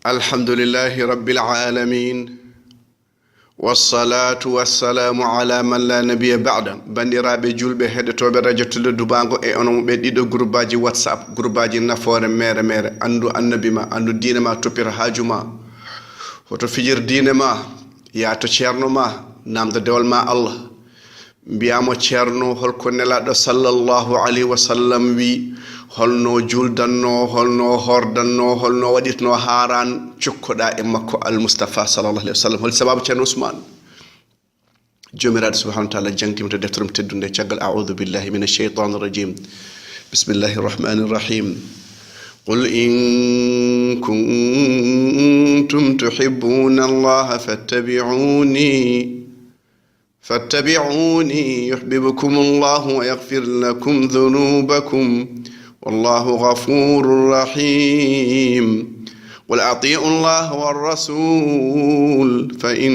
الحمد لله رب العالمين والصلاة والسلام على من لا نبي بعد بندرابي جولبه هدتوبه radio tele dubango e onon be dido groupeaji whatsapp groupeaji nafoore mere andu annabima andu diine ma topira hajuma hoto fijir diine ma ya to Thierno ma namde dewal ma Allah mbiyamo Thierno holko nelado sallallahu alaihi wasallam wi holno juldanno holno hordanno holno waditno haran cukkoda e makko al mustafa sallallahu alaihi wasallam hol sababu Thierno Ousmane jomiraade subhanahu wa ta'ala jangtimto deftorum teddunde caggal a'udhu billahi minash shaitanir rajim bismillahir rahmanir rahim قل إن كنتم تحبون الله فاتبعوني يحببكم الله ويغفر لكم ذنوبكم والله غفور رحيم قل أطيعوا الله والرسول فإن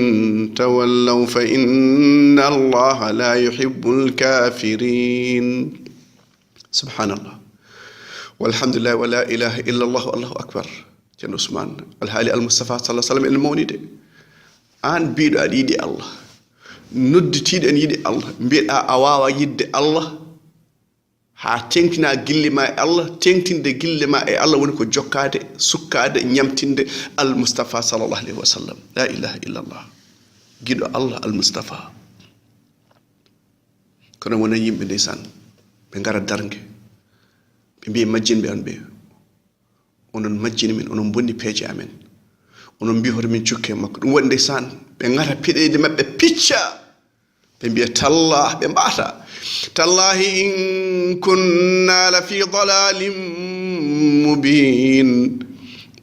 تولوا فإن الله لا يحب الكافرين سبحان الله والحمد لله ولا إله إلا الله والله أكبر Thierno Ousmane alhaali almustafa sallallahu alaihi wasallam en mawnide an biiɗo aɗa yiɗi Allah nodditiiɗo en yiɗi Allah mbiɗa a waawa yidde Allah haa tengtina gille ma e Allah tengtinde gille ma e Allah woni ko jokkaade sukkaade ñamtinde almustafa sallallahu alaihi wasallam la ilaha illallah giɗo Allah almustafa kono wona yimɓe ndeysan ɓe ngara darnge ɓe mbiye majjinɓe on ɓe onon majjini min onon bonni peeje amen onon mbi hoto min cukke makko ɗum waɗi ndeysan ɓe ngata piɗeede maɓɓe picca ɓe mbiya tallah ɓe mbata tallahi in kunna la fi dalalin mubin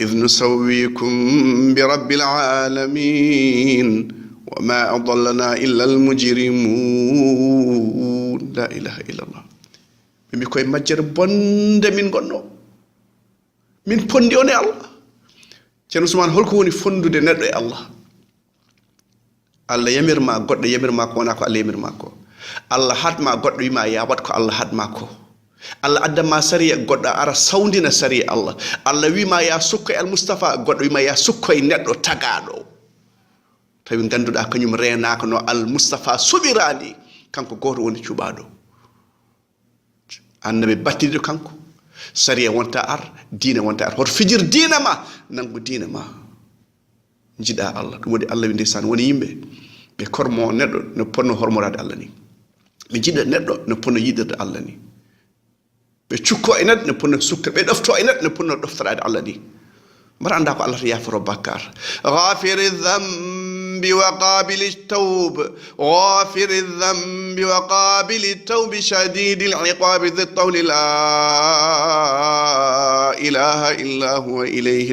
إذ نسويكم برب العالمين وما أضلنا إلا المجرمون لا إله إلا الله من بكوي مجر بند من غنو من فندي أوني الله Thierno Ousmane holko woni fondude neɗɗo e Allah Allah yamirma goɗɗo yamirma ko wona ko Allah yamirma ko Allah hatma goɗɗo wima ya wat ko Allah hatma ko Allah addama sariya goɗɗo ara sawdina sariya Allah Allah wima ya sukko e al mustafa goɗɗo wima ya sukko e neɗɗo tagaɗo tawi ganduɗa kañum renaka no al mustafa sobirani kanko goto woni cuɓaɗo annabi battidiɗo kanko sariya wonta ar diina wonta ar hoto fijir diina ma nangu diina ma jiɗa Allah ɗum waɗi Allah wi ndeysaan woni yimɓe ɓe kormo neɗɗo no ponno hormorade Allah ni ɓe jiɗa neɗɗo no ponno yiɗirde Allah ni ɓe cukko e neɗɗo no ponno sukka ɓe ɗofto e neɗɗo no ponno ɗoftorade Allah ni mbaɗa anda ko Allah to yaforo bakkar ghafiri dhambi wa qabili tawb ghafiri dhambi wa qabili tawb shadidil iqabi dhi tawli la ilaha illa huwa ilayhi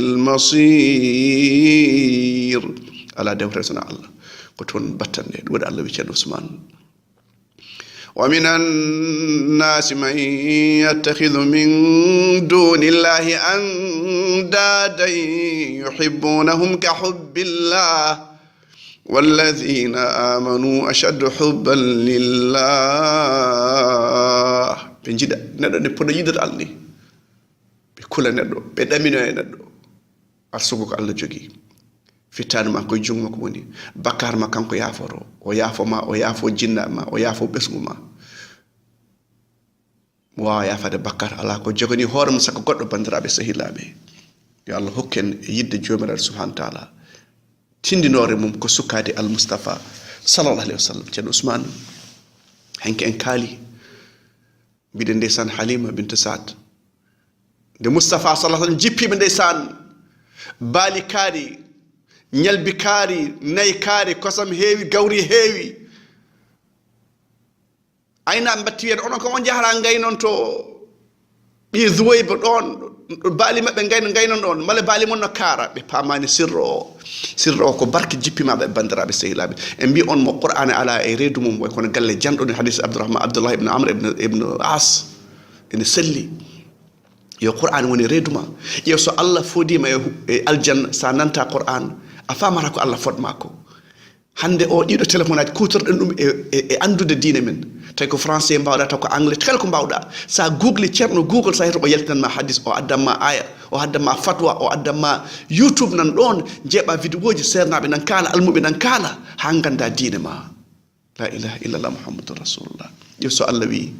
al-masir ala dewre sona Allah ko toon battande ɗum waɗi Allah wi Thierno Ousmane ومن الناس من يتخذ من دون الله أندادا يحبونهم كحب الله والذين آمنوا أشد حبا لله بنجد ندو نبون يدر الله بكل ندو بدمنا ندو أرسوك الله جوجي fitani ma ko jungo ko woni bakar ma kanko yaforo o yafo ma o yafo jinna ma o yafo besgu ma wa yafade bakar ala ko jogani hoorem sako goddo bandirabe sahilabe yo Allah hokken yidde jomiraade subhanahu wa ta'ala tindinore mum ko sukkade al mustafa sallallahu alaihi wasallam Thierno Ousmane hanke en kali bide ndesan Halima bint Saad de mustafa sallallahu alaihi wasallam jippibe ndesan bali kari ñalbi kaari nayi kaari kosam heewi gawri heewi ayna mbatti wiyeede onon ko on jahara ngaynon to ɓi zuwoyba ɗon baali maɓɓe ngaynon ɗon mala baali mon no kaara ɓe paamani sirro o ko barke jippimaɓe bandiraɓe sehilaɓe en mbi on mo qur'ana ala e reedu mum way kono galle janɗo ni hadis abdullah ibn amr ibn as ene selli yo qur'an woni reeduma ƴeew so Allah fodima e aljanna sa nanta qur'an a famata ko Allah fodma ko hande o ɗiɗo téléphone aji kutorɗen ɗum e andude diine men tawi ko français mbawɗa taw ko anglais kala ko mbawɗa sa google Thierno google sa heto o yaltinanma hadis o addanma aya o haddama fatwa o addama YouTube nan ɗon jeeɓa vidéo ji sernaɓe nan kala almuɓe nan kala ha ganda diine ma la ilaha illallah muhammadur rasulullah so Allah wi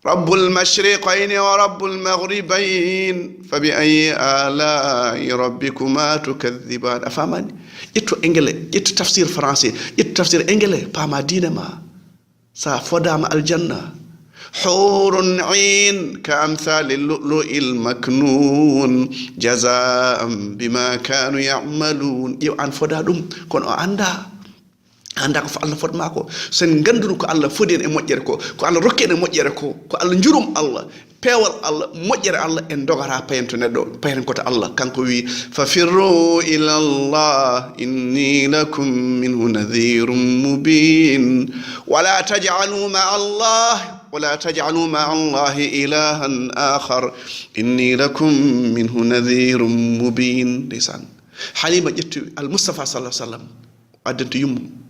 رب المشرقين ورب المغربين فبأي آلاء ربكما تكذبان أفهمني يتو إنجلي يتو تفسير فرنسي يتو تفسير إنجلي فما دين ما سافدام الجنة حور عين كأمثال اللؤلؤ المكنون جزاء بما كانوا يعملون يو أن فدادم كون anda ko Allah fot mako sen ganduru ko Allah fodin e mojjere ko Allah rokken e mojjere ko Allah njurum Allah pewal Allah mojjere Allah en dogara payento neddo payen ko ta Allah kanko wi fa firru ila Allah inni lakum minhu nadhirun mubin wala taj'alu ma'a Allah ilahan akhar inni lakum minhu nadhirun mubin lisan halima jettu al mustafa sallallahu alaihi wasallam addanto yummu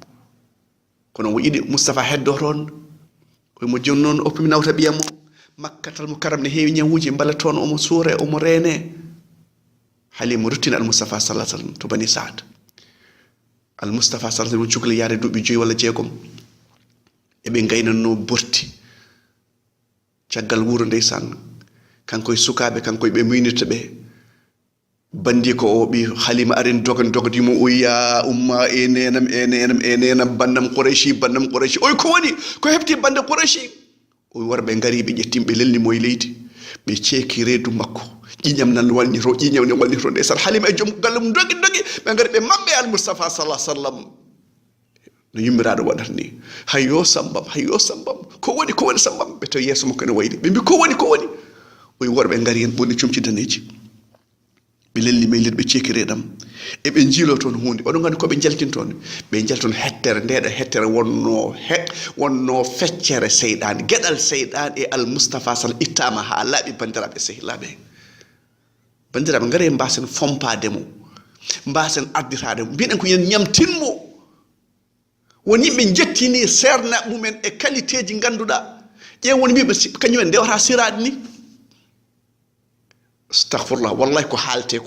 kono mo yiɗi Moustapha heddo toon koyemo joni noon o pumi nawta ɓiyam o makkatal mo karam ne heewi ñawuji mbala toon omo suure omo reene haali mo ruttina al Moustapha sallah sallam to bani Saad al Moustapha sallah sallam cukle yaade duuɓi 5 walla 6 eɓe gaynanno borti caggal wuuro ndeysan kankoye sukaɓe kankoye ɓe muynirta ɓe bandi ko o bi halima arin dogan mo o ya umma enenam bandam quraishi oy ko woni ko hebti bande quraishi o warbe ngari be jettimbe lelli moy leydi be ceeki reedu makko ƴiƴam nan walniro ƴiƴam ne walniro de sar halima e jom galum dogi be ngari be mabbe al mustafa sallallahu alaihi wasallam no yimmirado wadata ni hayyo sambam ko woni sambam be to yeso makko ne waydi be bi ko woni o warbe ngari en bonni cumci daneji ɓe lelli may ɓe ceekireɗam eɓe jiilo toon hunde oɗon gandi koɓe jaltin toon ɓe jalton hettere ndeɗo hettere wonno feccere seyɗane gueɗal seyɗane e al Moustapha sall ittama ha laaɓi bandiraɓe sehilaɓe bandiraɓe gaare mbasen fompademo mbasen arditademo mbiɗen ko yen ñamtinmo won yimɓe jettini serna mumen e qualité ji ganduɗa ƴeew woni mbiɓe kañumen ndewata siraɗe ni astaghfirullah wallahi ko haalte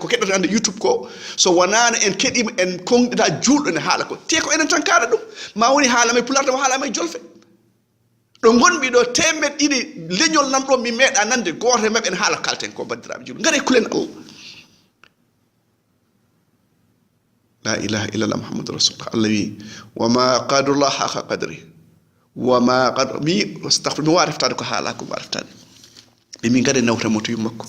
ko keɗoto ande YouTube ko so wonano en keɗima en konɗita julɗo ne haala ko te ko enen tan kaɗa ɗum ma woni haalama e pularta mo haalama e jolfe ɗo gonɓi ɗo temed ɗiɗi leñol nan ɗo mi meeɗa nande goto e mabɓe en haala kalten ko bandiraɓe julɗo gaare kulen Allah la ilaha illallah muhammadur rasulullah Allah wi wama qadarullah haqa qadri wama qad mi astaghfir mi wareftade ko haala ko wareftade ɓe min gade nawta mo to yummakko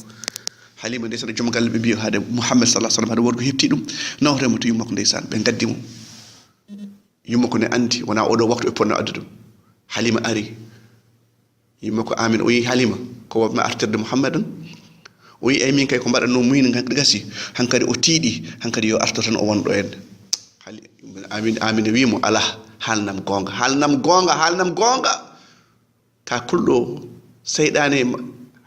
halima ndeysan joom galle ɓe mbi haade Muhammad sallallahu alaihi wasallam haade worko hepti ɗum nawta mo to yummakko ndeysan ɓe gaddi mo yummakko ne andi wona oɗo waktu e ponno addu ɗum halima ari yummakko amin o yi halima ko wabma artirde Muhammadan o yi ay min kay ko mbaɗatno muyni gasi hankadi o tiiɗi hankadi yo arto tan o wonɗo en amin wimo ala haalnam gonga ka kulɗo seyɗane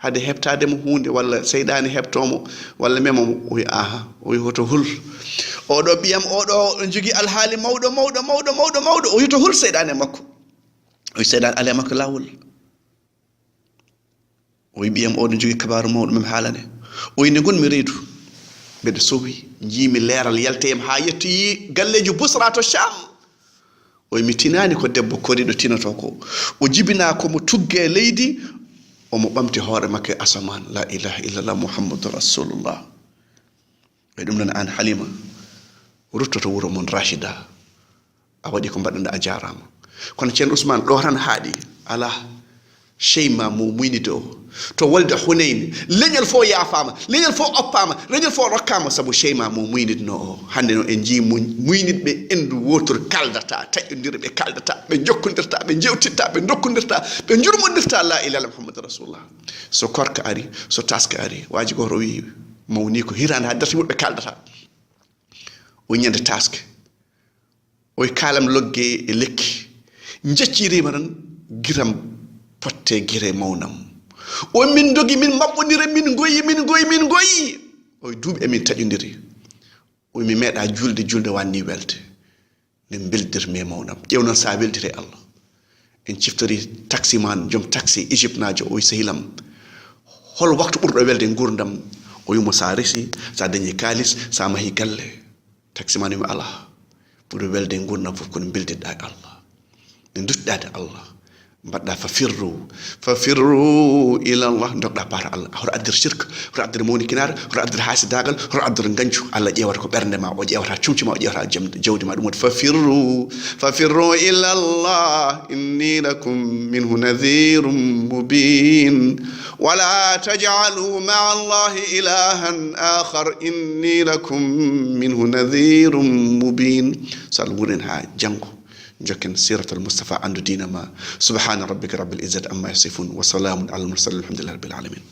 hade heɓtademo hunde walla seyɗani heɓtomo walla memo o wi aha o wi hoto hul oɗo ɓiyam oɗo jogui alhaali mawɗo o wi to hul seyɗane makko o wi seyɗane ale makko lawol o wi ɓiyam oɗo jogui kabaru mawɗo mem haalane o wi nde gonmi reedu mbeɗa sowi jiimi leeral yalteyam ha yettoyi galleji Busra to Sham o wi mi tinani ko debbo koriɗo tinoto ko o jibina komo tugge leydi omo ɓamti hoore makke asaman la ilaha illallah muhammadu rasulullah e ɗum noon an halima ruttoto wuro mon Rachida a waɗi ko mbaɗanɗa a jarama kono ceerno Ousmane ɗo tan haaɗi ala cheyma mo muynide o to wolde Hunayn leñol fo yaafama leñol fo oppama leñol fo rokkama saabu cheyma mo muynidno o hande no en jii muynidɓe endu wotor kaldata taƴƴodira ɓe kaldata ɓe jokkodirta ɓe jewtitta ɓe dokkodirta ɓe jurmodirta la ilaha illallah muhammadu rasulullah so korka ari so taska ari waji goto wi mawni ko hirande ha darti muɗɓe kaldata o ñande taske o kalam logge e lekki jeccirima tan giram potte gire mawnam o min dogi min maɓɓodira min goyi o duuɓi emin taƴodiri o mi meeɗa julde wanni welde min beldirmi mawnam ƴeew noon sa weldire Allah en ciftori taxi man joom taxi Égypte najo o sehilam hol waktu ɓurɗo welde gurdam o wimo sa resi sa dañi kalis sa mahi galle taximani mi ala ɓuri welde gurdam fof kono beldiɗɗa e Allah ne dutɗade Allah mbaɗɗa fafirru ila Allah dokɗa paata Allah hoto addir shirk hoto addir mawnikinare hoto addir hasidagal hoto addir gancu Allah ƴewata ko ɓernde ma o ƴewata cumci ma o ƴewata jawdi ma ɗum woni fafirru ila Allah inni lakum minhu nadhirum mubin wala taj'alu ma'a Allah ilahan akhar inni lakum minhu nadhirum mubin sal wuren ha jango جكن سيرة المصطفى عنده دينما سبحان ربك رب العزة أما يصفون وسلام على المرسلين الحمد لله رب العالمين